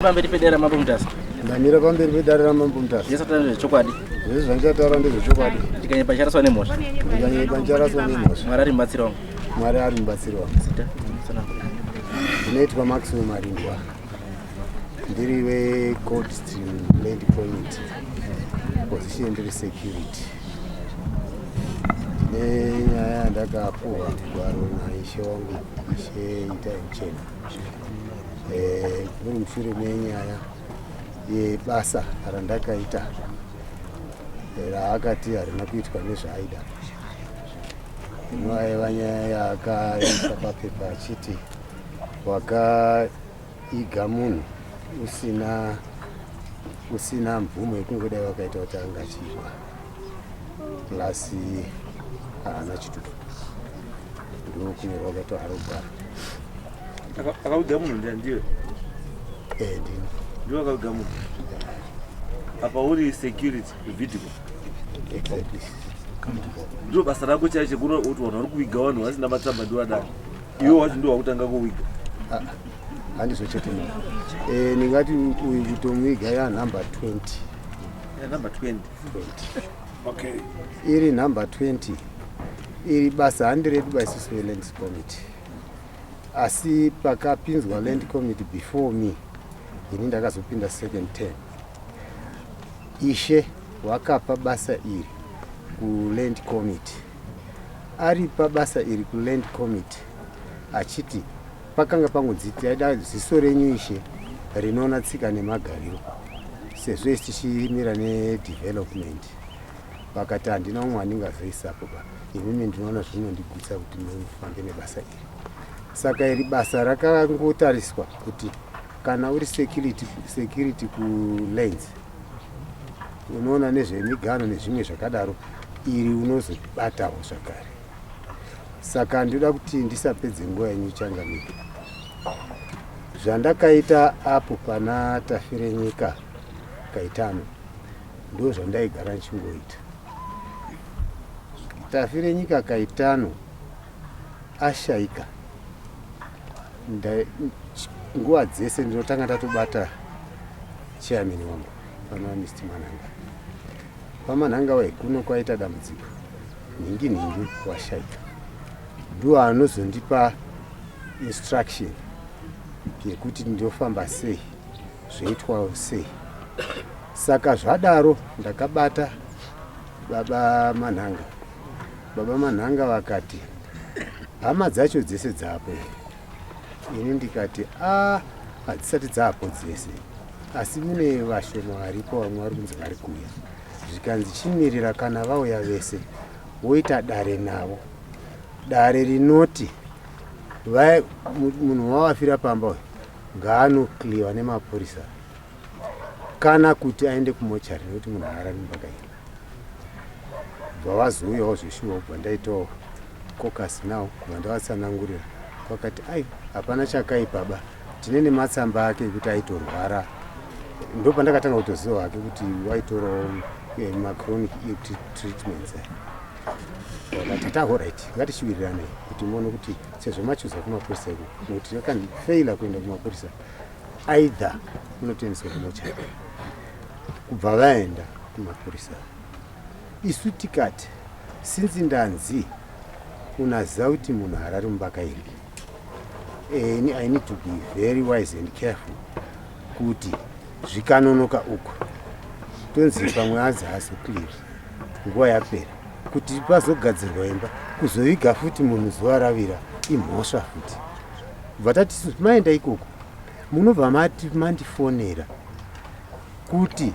Pamberi pedera mabumutasi. Ndamira pamberi pedera mabumutasi. Yesa tanda chokwadi. Zvese zvandichataura ndezvechokwadi. Tikanyepa charaswa nemhosva. Tikanyepa charaswa nemhosva. Mwari ari mubatsiri wangu. Mwari ari mubatsiri wangu. Ndinoitwa Maximum Marindwa. Ndiri weCold Stream Land Committee. Position ndiri security. Nenyaya yandakapuwa gwaro naishe wangu Ishe Vapomera. Muri mushure menyaya yebasa randakaita raakati harina kuitwa nezvaaida. Aiva nyaya yaakaisa papepa achiti wakaiga munhu usina mvumo yekungodai wakaita kuti angachiva klasi haana chitutu ndokunyorwa wakaita harogara. Akauga munhu ndiwe? Ndini. Ndiwe akauga munhu? Apa uri security video? Exactly. Ndiwo basa rako chaiche kuona kuti vanhu vari kuviga vanhu vasina matsamba ndiwo adaro. Iwe wacho ndiwo wakutanga kuviga? Handizo chete ndingati uyu kutomuviga yanumber 20. Number 20? Okay. Iri number 20 iri basa handiredu baisiso weland committee. Asi pakapinzwa land committee before me, ini ndakazopinda second term. Ishe wakapa basa iri ku land committee. Ari pabasa iri ku land committee achiti pakanga pangodziti aida ziso renyu Ishe rinoona tsika nemagariro sezvo tichimira nedevelopment. Pakati handina umwe andingazoisapo ba inini ndinoona zvinondigutsa kuti ndifambe nebasa iri. Saka iri basa rakangotariswa kuti kana uri security ku lanes unoona nezvemigano nezvimwe zvakadaro iri unozobatawo zvakare. Saka ndoda kuti ndisapedze nguva yenyu changamiko. Zvandakaita apo pana tafire nyika kaitano ndo zvandaigara nchingoita. Tafire nyika kaitano ashaika. Nguva dzese ndinotanga ndatobata chairman wangu pana Mr. Manhanga. Pamanhanga wai kuno kwaita dambudziko ningi washaika. Ndiwo anozondipa instruction yekuti ndofamba sei zvoitwawo sei. Saka zvadaro ndakabata baba Manhanga. Baba Manhanga vakati hama dzacho dzese dzapo. Ini ndikati hadzisati dzapo dzese, asi mune vashoma varipo vamwe vari kunzi vari kuuya. Zvikanzi chimirira kana vauya vese woita dare navo. Dare rinoti munhu wawafira pamba uyu ngaanokliwa nemapurisa kana kuti aende kumochari nekuti munhu haarari mbakaira. Bva vazouyawo zveshuwa kubva ndaitawo kokasi nawo kubva ndavatsanangurira. Wakati hapana chakaipa ba, tine nematsamba ake kuti aitorwara. Ndo pandakatanga kutoziva hake kuti waitorawo machronic treatments. Wakati alright, ngatichiwirirane kuti muone kuti sezvo machuza kumapurisa iko nokuti yakandifeila kuenda kumapurisa either munotoendeswa kumochari. Kubva vaenda kumapurisa isu tikati since ndanzi unaziva kuti munhu harari mumbakairi. I need to be very wise and careful kuti zvikanonoka uko tonzi pamwe azi clear nguva yapera kuti pazogadzirwa imba kuzoviga futi munhu zuva ravira imhosva futi. Bva tati maenda ikoko munobva mandifonera kuti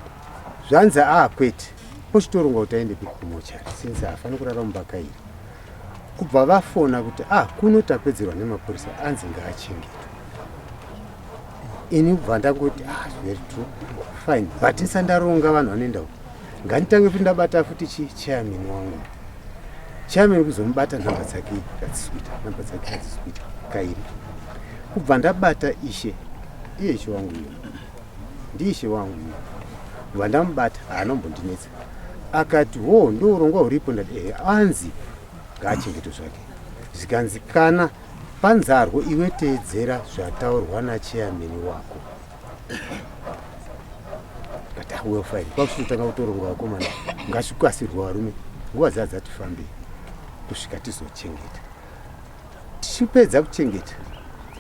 zvanzi kwete pochitoronga kuti aende kumochari since hafani kurara mumbakairi. Kubva vafona kuti kuno tapedzerwa nemapurisa anzi ngaachengetwe. Ini kubva ndangoti very true fine, but ndisandaronga vanhu vanoenda uko nganditange kuti ndabata futi chairman wangu. Chairman kuzomubata nhamba dzake dzadziswita kairi. Kubva ndabata Ishe Ishe wangu uyo ndiishe wangu uyo. Kubva ndamubata haanombondinetsa akati ndo urongwa huripo. Ndati anzi ngaachengetwe zvake. Zvikanzi kana panzarwo iwe teedzera zvataurwa nachairman wako ngati well fine kwakusitotanga kutoronga vakomana ngazvikasirwa varume nguva dzati fambei kusvika tizochengeta. Tichipedza kuchengeta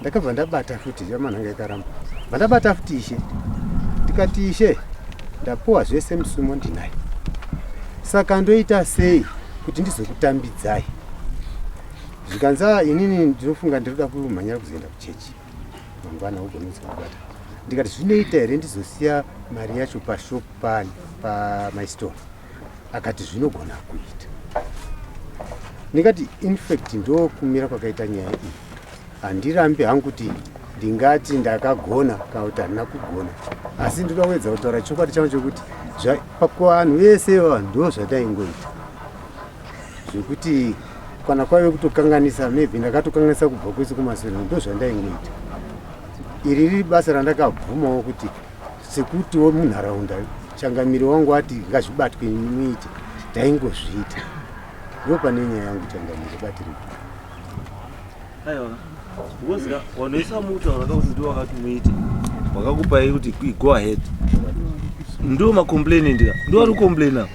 ndakabva ndabata futi chamanhanga ikaramba ndabata futi Ishe ndikati Ishe ndapuwa zvese musumo ndinayo saka ndoita sei kuti ndizokutambidzai. Zvikanza inini ndinofunga ndiroda kumhanyira kuzoenda kuchechi mangwana ugonutsa kubata ndikati zvinoita here ndizosiya mari yacho pashop pamystore. Akati zvinogona kuita. Ndikati infact ndokumira kwakaita nyaya iyi. Handirambi hangu kuti ndingati ndakagona kana kuti handina kugona, asi ndoda kuedza kutaura chokwadi changu chokuti pakuvanhu vese ndo zvataingoita zvekuti kana kwaive kutokanganisa maybe ndakatokanganisa kubva kwese kumashure ndo zvandaingoita. Iri riri basa randakabvumawo kuti sekutiwo munharaunda changamiri wangu ati ngazvibatwe muite ndaingozviita. Ndo pane nyaya yangu changamiri batiri. Aiwa wozika wanoisa mutaura kuti ndiwo wakati muite wakakupai kuti go ahead ndo macomplain ndika ndo ari complaina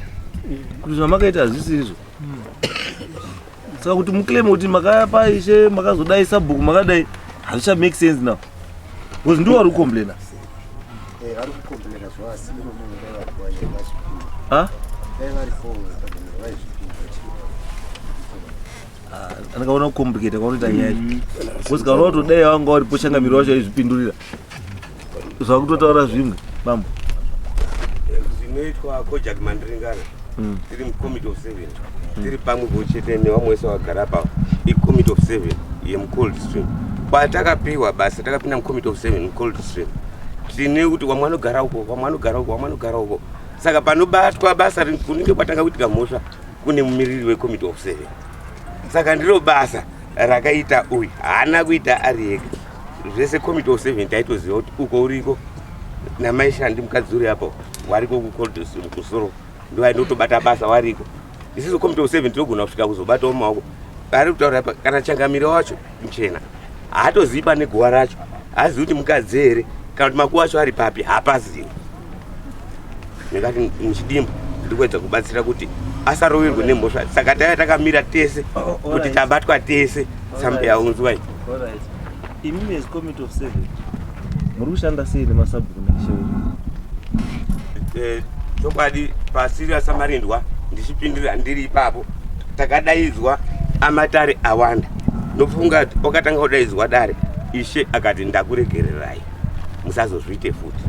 kuti zvamakaita hazvisizvo. Saka kuti muclaim kuti makapa Ishe makazodai sabhuku makadai hazvicha make sense now because ndo ari complaina. Ari kukomplaina zvasi munhu wakwaye ha andikaona kucomplicate kwaunoita nyaya because kana utodai wanga uripo changamiro wacho aizvipindurira zvakutotaura zvimwe bambo zvinoitwa kojak mandiringana tiri mucommittee of 7 tiri pamwe chete nevamwe vese vagara pa icommittee of 7 yemucold stream patakapiwa basa takapinda mucommittee of 7 mucold stream tine kuti wamwe anogara uko wamwe anogara uko saka panobatwa basa kunenge kwatanga kuitika Mhoswa kune mumiriri wecommittee of 7 saka ndiro basa rakaita uyu haana kuita ari ega zvese committee of 7 taitoziva kuti uko uriko namaishandi mukadzi uri apo wariko kucold stream kusoro ndo ainotobata basa wariko. Isiso committee of 7 tinogona kusvika kuzobatawo maoko ari kutaura kana changamiro wacho muchena haatozivi pane guwa racho hazivi kuti mukadzi here kana kuti makuwa acho ari papi hapazivi. Ndikati muchidimba ndiri kuedza kubatsira kuti asaroverwe neMhoswa saka taiva takamira tese kuti tabatwa tese sambe yaunzwai. Imi as committee of 7 muri kushanda sei nemasabhuku neIshe? Chokwadi pasirius amarindwa ndichipindira ndiri ipapo takadaidzwa amatare awanda ndofunga wakatanga kudaidzwa dare Ishe akati ndakuregererai musazozviite futi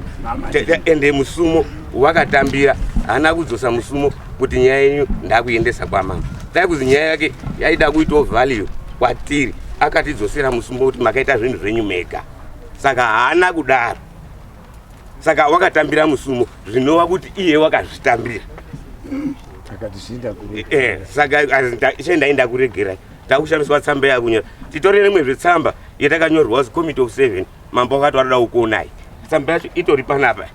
ende musumo wakatambira hana kudzosa musumo kuti nyaya yenyu ndakuendesa kwamama dai kuzi nyaya yake yaida kuitawo value kwatiri akatidzosera musumo kuti makaita zvinhu zvenyu mega saka haana kudaro. Saka wakatambira musumo zvinova kuti iye wakazvitambira saka Ishe ndaenda kuregerai takushandiswa tsamba yakunyora titorere nemwe zvetsamba yatakanyorwa committee of 7 mambo wakati warada kukuonai tsamba yacho itori panapa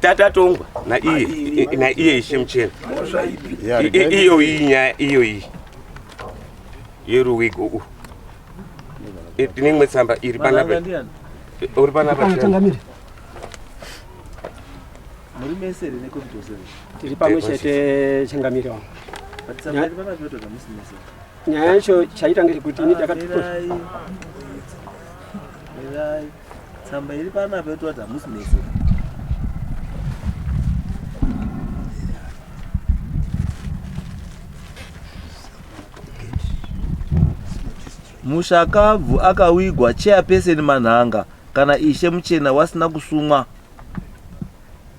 tatatongwa naiye Ishe muchena iyo iyi nyaya iyo iyi yeruwigo uhu tine imwe tsamba iri panapa uri panapa changamire muri mesere necommittee of 7 tiri pamwe chete changamire wangu. tsamba iri panapa yotoga musi mesere Nyaya yacho chaita ngekuti ini tsamba iri panapa yototi hamusi mesere. Mushakabvu akawigwa chairperson manhanga kana Ishe muchena wasina kusumwa.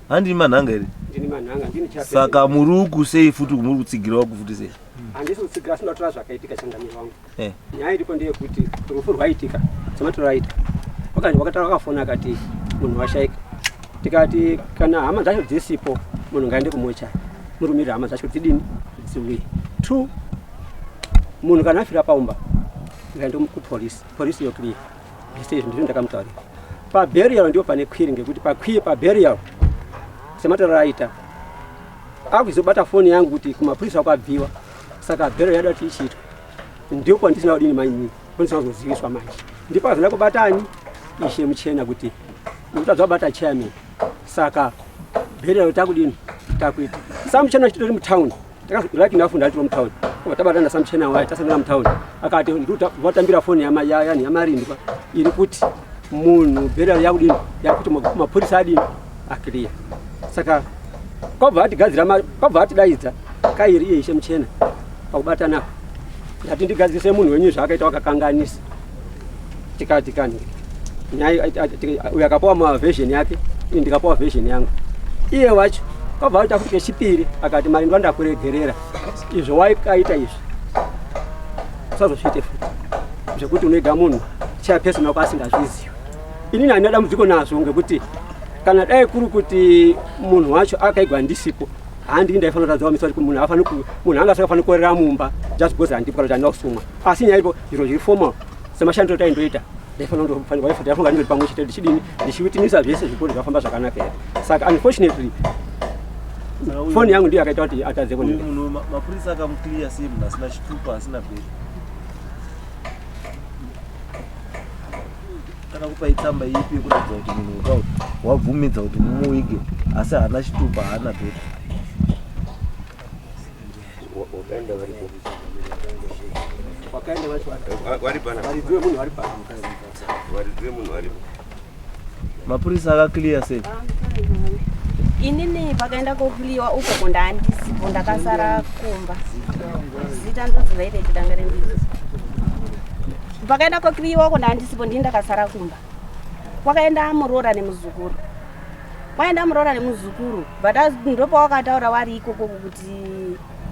Handi manhanga here? ndini manhanga ndini chairperson. Saka muri kusei futi muri kutsigirawo kufuti sei? Handisi kutsigira sinotora zvakaitika changamire wangu. Nyaya iripo ndeyekuti rufu rwaitika sematora aita wakataura wakafona akati munhu washaika tikati kana hama dzacho dzisipo munhu ngaende kumocha murumirira hama dzacho dzidini dziuye. 2 munhu kana afira paumba ngaende kupolisi yoclear ndise ndizvo ndakamutaurira paburial ndio pane kwiri ngekuti paburial sematora aita akuzobata foni yangu kuti kumapurisa kwabviwa saka burial yada tichitwa ndipo ndisina kudini manje kundisina kuziviswa manje ndipo azana kubatani Ishe muchena kuti mutadza bata chairman saka bherero takudini takuita samuchena chitori mutown takazolaki ndafunda ari mutown tabatana samuchena waye tasangana mutown akati nduta watambira foni yani yamarindi iri kuti munhu bherero yakudini yakuti mapurisa adini akiliya saka kwabva atidaidza kairi iye Ishe muchena pakubatana ndati ndigadzise munhu wenyu zvaakaita wakakanganisa tikati kani uyu akapawa maversion yake ini ndikapawa version yangu iye wacho kwabva kuti afuke chipiri akati mari ndandakuregerera izvo waikaita izvi usazosvite futi zvekuti unoiga munhu chairperson wako asingazvizivi inini handina dambudziko nazvo ngekuti kana dai kuri kuti munhu wacho akaigwa ndisipo handi ndaifanira kutadziwa misa kuti munhu anga asingafani kukorera mumba just because handipo kana kuti handina kusumwa asi nyaya ipo zviro zviri formal semashandiro taindoita ndaifanira ndiri pamwe chete ndichidini ndichiwitinisa zvese zvikuti zvafamba zvakanaka here saka unfortunately foni yangu ndiyo akaita kuti atadze munhu mapurisa akamukliya sei munhu asina chitupa asina bheri kana kupa itsamba ipi kuratidza kuti munhu wabvumidza kuti mumuwige asi haana chitupa haana bheri mapurisa akakliya sei inini pakaenda kokliwa uko kundandisipo ndakasara kumba zita ndodzivaite chidanga rembizi pakaenda kokliwa kundandisipo ndini ndakasara kumba kwakaenda murora nemuzukuru kwaenda murora nemuzukuru but ndopawakataura wari ikoko kuti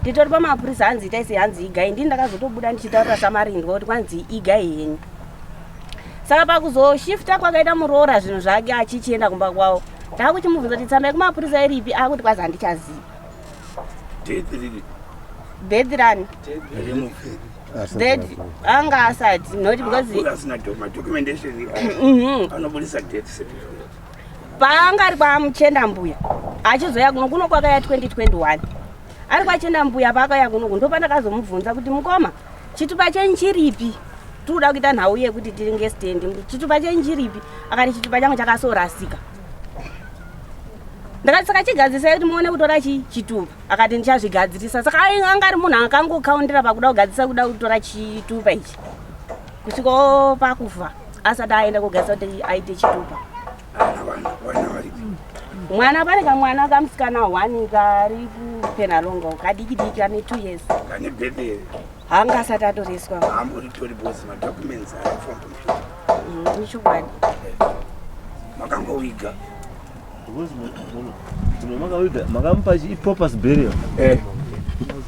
nditori pamapurisa hanzi itaise hanzi igai ndini ndakazotobuda ndichitaurira samarindwa kuti kwanzi igai henyu saka pakuzoshifta kwakaita murora zvinhu zvake achichienda kumba kwavo ndakuchimubvunza kuti tsamba yekumapurisa iripi akuti kwazi handichazivi bedhrani anga asati noti because paanga ari kwamuchenda mbuya achizoya kuno kwakaya 2021 ari kwachenda mbuya paakaya kunoku ndopandakazomubvunza kuti mukoma chitupa chenyu chiripi tikuda kuita nhau yekuti tiri ngestendi chitupa chenyu chiripi akati chitupa changu chakasorasika ndakati saka chigadzisai kuti muone kutora chitupa akati ndichazvigadzirisa saka anga ari munhu akangokaundira pakuda kugadzisa kuda kutora chitupa ichi kusviko pakufa asati aenda kugadzisa kuti aite chitupa mwana pane kamwana kamusikana 1 kari kupenalonga kadikidiki kane 2 years hanga asati atoreswa nichokwadi makangowiga makamupa ipurpose burial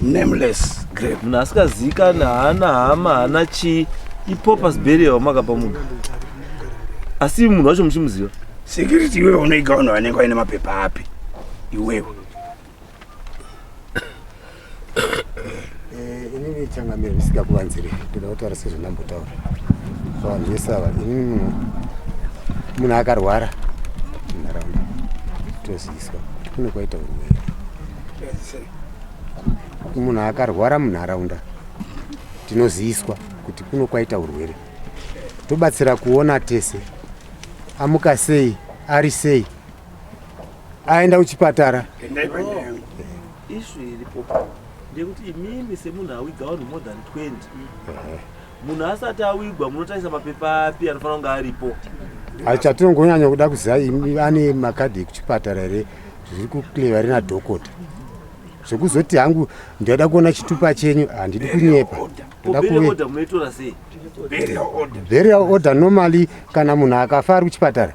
nameless grave munhu asikazikana haana hama haana chi ipurpose burial makapa munhu asi munhu wacho muchimuziva security iwewe unoiga vanhu vanenge vaine mapepa api iwewe inini changamiro risikakuvanzire ndoda kutaura sezvandambotaura vanhu vese ava inini munhu akarwara munharaunda toziviswa kuti kune kwaita urwere munhu akarwara munharaunda tinoziviswa kuti kuno kwaita urwere tobatsira kuona tese amuka sei ari sei aenda kuchipatara ishu iripo ndekuti imimi semunhu awiga vanhu more than 20 munhu asati awigwa munotarisa mapepa api anofanira kunge aripo chatinongonyanya kuda kuziva ane makadhi ekuchipatara here zviri kukleva rina dhokota zvekuzoti hangu ndinoda kuona chitupa chenyu handidi kunyepa burial order normally kana munhu akafa ari kuchipatara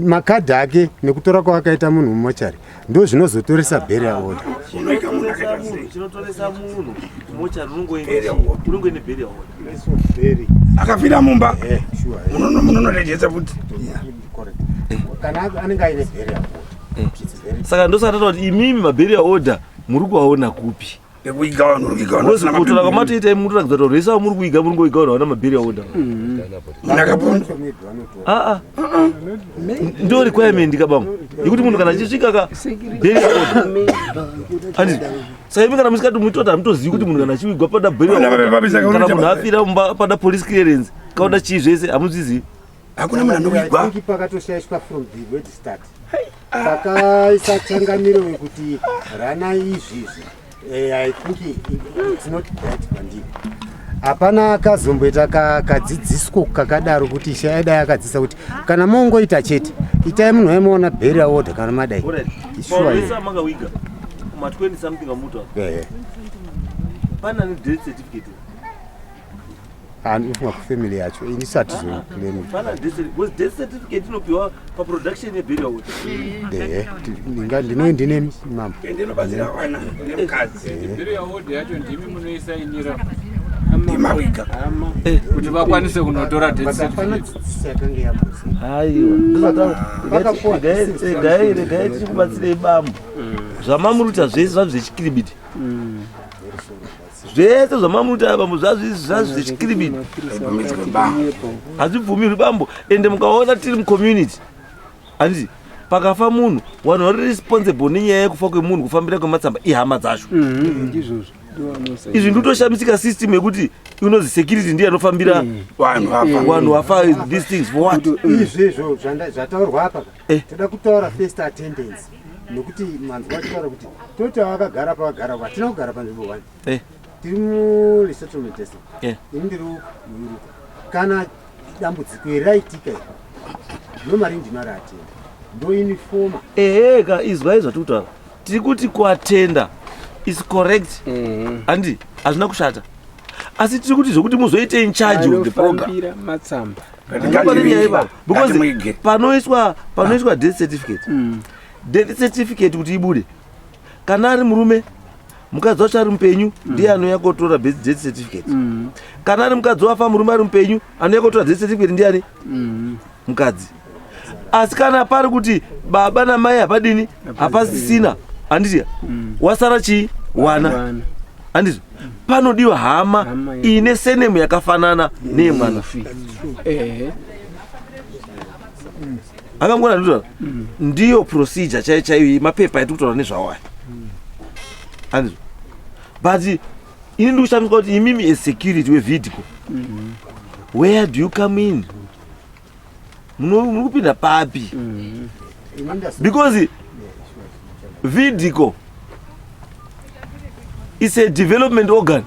makadhi ake nekutora kwakaita munhu mumochari ndo zvinozotoresa burial order chinotoresa munhu mumochari unongoine burial order akafira mumba munonotejesa kuti kana anenge aine burial order saka ndosakataura kuti imimi maburial order muri kuaona kupi yekuwiga vanhu uri kuiga Ngozi kutora kamatoita muri kuratidza kuti resa muri kuiga muri ngoiga vanhu vana mabheri aoda. Ndo requirement kabamo. Yekuti munhu kana achisvika ka bheri aoda. Andi sai kana musikati mutoda mutozivi kuti munhu kana achiwigwa pada bheri aoda. Kana munhu afira pada police clearance kauda chii zvese hamuzizivi. Hakuna munhu anokuigwa. Pakatoshaishwa from the word start. Pakaisa changamiro yekuti rana izvizvi. I think it's not that kwandiri. Hapana akazomboita kadzidziswa kakadaro kuti shaida yakadzidzisa kuti kana mongoita chete itai munhu waimuona bheri aoda kana madai. Paurisa makawiga kuma 20 something amuta. Pana ni death certificate. Ufunga kufamily yacho inisati zoclaim. Pana death certificate inopiwa paproduction yebheri aoda. Ndine mama. Ndinobatsira wana nemukadzi. Bheri aoda yacho ndimi munoisainira. Ndimawiga. Kuti vakwanise kunotora death certificate. Aiwa. Gai chikubatsirei bambo. Zvamamuruta zvese zvazvechikiribiti. Zvese zvamamuruta bambo zvazvechikiribiti. Hazvibvumirwi bambo. Ende mukaona tiri mucommunity. Handiti pakafa munhu vanhu vari responsible nenyaya yekufa kwemunhu kufambira kwematsamba ihama dzacho. Izvi nditoshamisika system yekuti unozi security ndiye anofambira vanhu vafa these things for what? Izvezvo zvataurwa apa toda kutaura first attendance nokuti manzi vachitaura kuti toti vakagara pavagara hatina kugara panzvimbo 1 tiri muresettlement test ini ndiri kana dambudziko raitika nomari ndinari atenda ndoinifoma ka izwai zvatokutaura tiri kuti kuatenda is correct. Andi hazvina kushata asi tiri kuti zvokuti muzoite in charge of the program matsamba because panoiswa death certificate. Death certificate kuti ibude kana ari murume mukadzi wacho ari mupenyu ndiye anouya kotora death certificate. Kana ari mukadzi wafa murume ari mupenyu anouya kotora death certificate ndiani? Mukadzi. Asi kana pari kuti baba namai hapadini hapasisina handiti wasara chii wana handiti panodiwa hama ine senemu yakafanana neyemwana. Akangona nditaura ndiyo procedure chaiyo mapepa etikutaura nezvawo aya handiti but ini ndikushamiswa kuti imimi as security wevidiko where do you come in? Muri kupinda papi? Because Vidico is a development organ.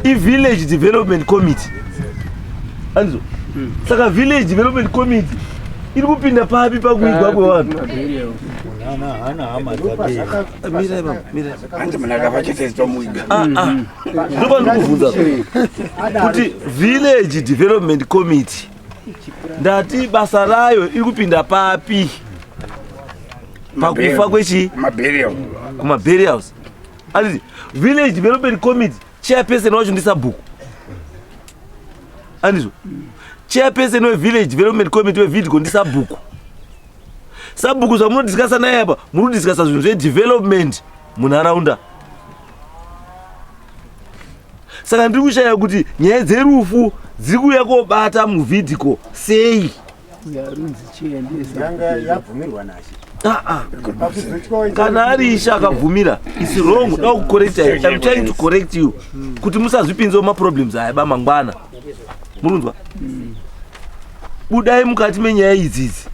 Village development committee. Anzo. Saka village development committee iri kupinda papi pakuigwa kwevanhu. Ndopa ndikubvunza kuti village development committee ndati basa rayo iri kupinda papi pakufa kwechi kumabheri house. Anditi village development committee chairperson wacho ndisabhuku. Andizvo chairperson wevillage development committee wevidiko ndisabhuku. Sabhuku zvamunodiskasa naye apa muri kudiskasa zvinhu zvedevelopment munharaunda. Saka ndiri kushaya kuti nyaya dzerufu dziri kuuya kobata muvidiko sei? Kana ari Ishe akabvumira is wrong. Da kucorrect you. I'm trying to correct you kuti musazvipinzewo maproblems aya bamangwana. Murunzwa? Budai mukati menyaya idzizi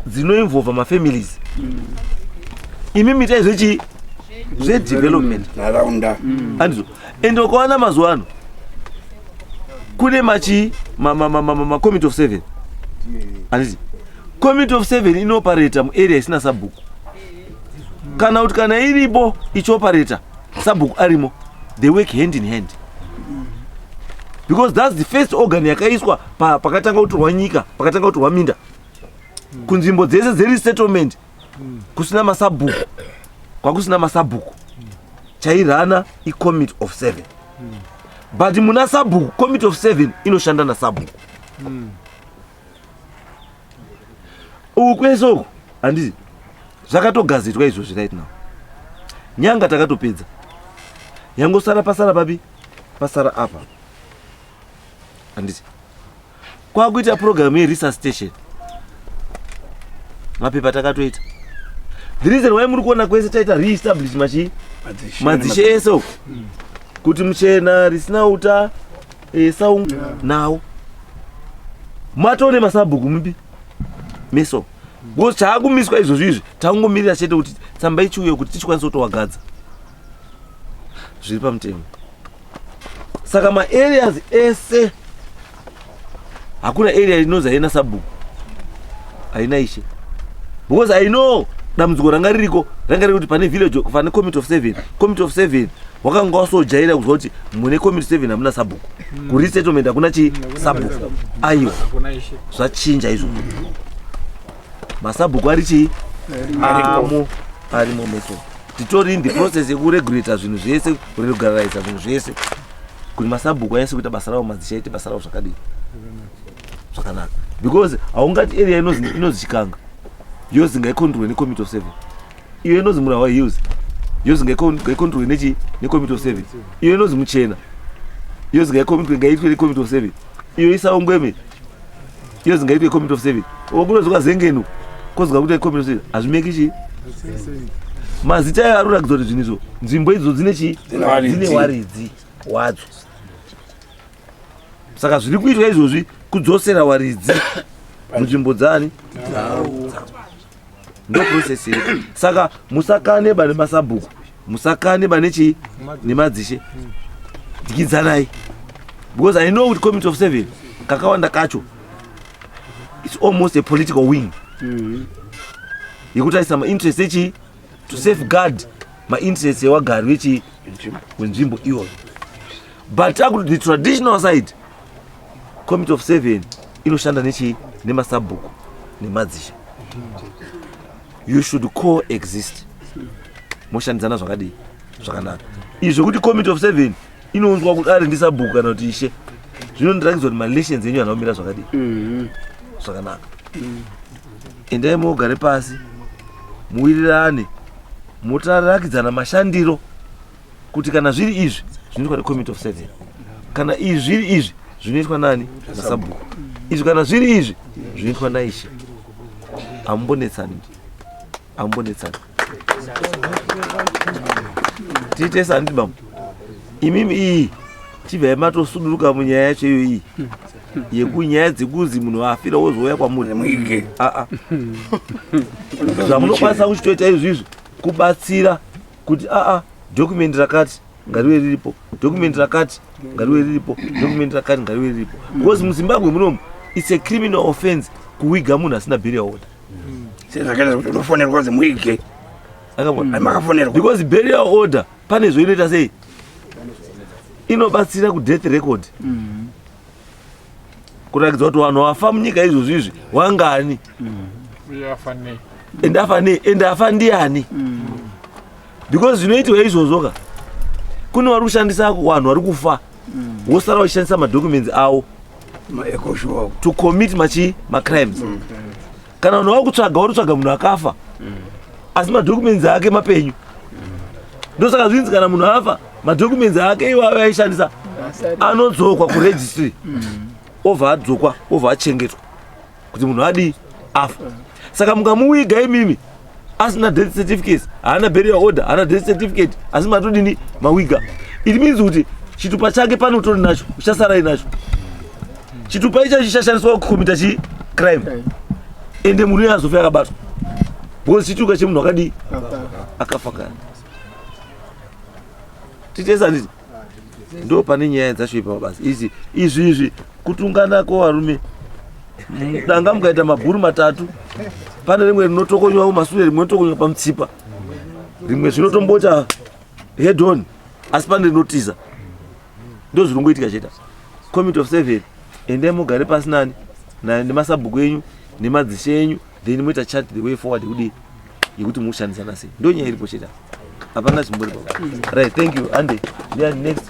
dzinoinvolva mafamilies. Imi mitai zvechi zvedevelopment nharaunda. Andizvo ende ukaona mazuva ano kune committee of 7 handiti committee of 7 inoparata muarea isina sabhuku. Kana kuti kana iripo ichioparata sabhuku arimo they work hand in hand because that's the first organ yakaiswa pakatanga kutorwa nyika pakatanga kutorwa minda kunzvimbo dzese dzeresettlement kusina masabhuku kwakusina masabhuku chairana icommittee of 7 but muna sabhuku committee of 7 inoshanda nasabhuku. Uku kwese uku handiti zvakatogazitwa izvozvi right now. Nyanga takatopedza yangosara pasara papi pasara apa handiti kwakuita program yeresuscitation mapepa takatoita. The reason why muri kuona kwese taita reestablish madzishe ese kuti muchena risina uta sau nawo matone masabhuku mupi meso because chaakumiswa izvozvo izvi tangomirira chete kuti tsamba ichiuye kuti tichikwanisa kutowagadza zviri pamutemo. Saka maareas ese hakuna area inozi haina sabhuku haina Ishe, because I know dambudziko ranga ririko ranga riri kuti pane village pane committee of 7 wakanga wasojaira kuzwa kuti mune committee 7 hamuna sabhuku kuri settlement hakuna sabhuku. Aiwa zvachinja izvo, masabhuku ari arimo meso. Titori in the process yekuregulata zvinhu zvese, kuregularize zvinhu zvese kuti masabhuku ayese kuita basa rawo, madzishe aite basa rawo zvakadii zvakanaka, because haungati area inozi Chikanga yozi ngaikontrolwe necommittee of 7, iyo inozi Mura Hills yozi ngaikontrolwe necommittee of 7, iyo inozi Muchena yozi ngaitwe necommittee of 7, iyo Isaungweme yozi ngaitwe committee of 7, okunozoka Zengenu kozi ngakuita committee of 7. Hazvimeki mazita ayo arikuratidza kuti zvinhu izvo nzvimbo idzo dzine waridzi wadzo. Saka zviri kuitwa izvozvi kudzosera waridzi munzvimbo dzani ndo process iri. Saka musakaneba nemasabhuku, musakaneba nemadzishe, dyidzanai, because I know with committee of 7 kakawanda kacho it's almost a political wing yekutarisa mainterest to safeguard mainterest yewagari wenzvimbo iyoyo. But the traditional side committee of 7 inoshanda nemasabhuku nemadzishe. You should coexist, moshandidzana zvakadii zvakanaka. Izvo kuti committee of 7 inonzwa kuti ari ndisabhuku kana kuti Ishe, zvinondirakidza kuti marelations enyu anomira zvakadii zvakanaka. Endai mogare pasi muwirirane, mutarakidzana mashandiro kuti kana zviri izvi zvinoitwa necommittee of 7, kana zviri izvi zvinoitwa nani nasabhuku, izvi kana zviri izvi zvinoitwa naIshe. Ambonetsani tiitesa handibam imimi iyi chibva matosuduruka munyaya yacho iyo iyi yekunyaya dzekuzi munhu afira wozouya kwamuri zvamunokwanisa kuchitoita izvizvi kubatsira kuti document rakati ngariwe riripo, document rakati ngariwe riripo, document rakati ngariwe riripo, because muZimbabwe munomu it's a criminal offense kuwiga munhu asina burial order. Because burial order pane zvoinoita sei, inobatsira kudeath record, kurakidza kuti vanhu vafa munyika izvozvizvi wangani ende afa ndiani, because zvinoitwa izvozvoka kune vari kushandisa vanhu vari kufa wosara vachishandisa madocuments avo to commit macrimes. Kana vanhu vakutsvaga munhu akafa asi madocuments ake mapenyu, ndosaka zvinzi kana munhu afa madocuments ake iwayo aishandisa anodzokwa kuregistry obva adzokwa obva achengetwa kuti munhu adii afa. Saka mukamuwiga imimi asina death certificate, haana burial order, haana death certificate, asi matodini mawiga, it means kuti chitupa chake pane utori nacho uchasarai nacho, chitupa icho chichashandiswa kukomita crime ende munhu uyo azofa akabatwa because chituka chemunhu akadii akafa kare. Titesa nditi ndo pane nyaya dzacho ipa mabasa izvi kutungana kwevarume danga mukaita mabhuru matatu, pane rimwe rinotokonywa kumasure, rimwe rinotokonywa pamutsipa, rimwe zvinotombota head on asi pane rinotiza, ndo zvinongoitika cheta. Committee of 7 endai mugare pasi nani nemasabhuku enyu nemadzishe enyu, then moita chat the way forward yekuti mushandisana sei, ndo nyaya iripo cheta, hapana chimbori baba. Right, thank you. Ande, yeah, next.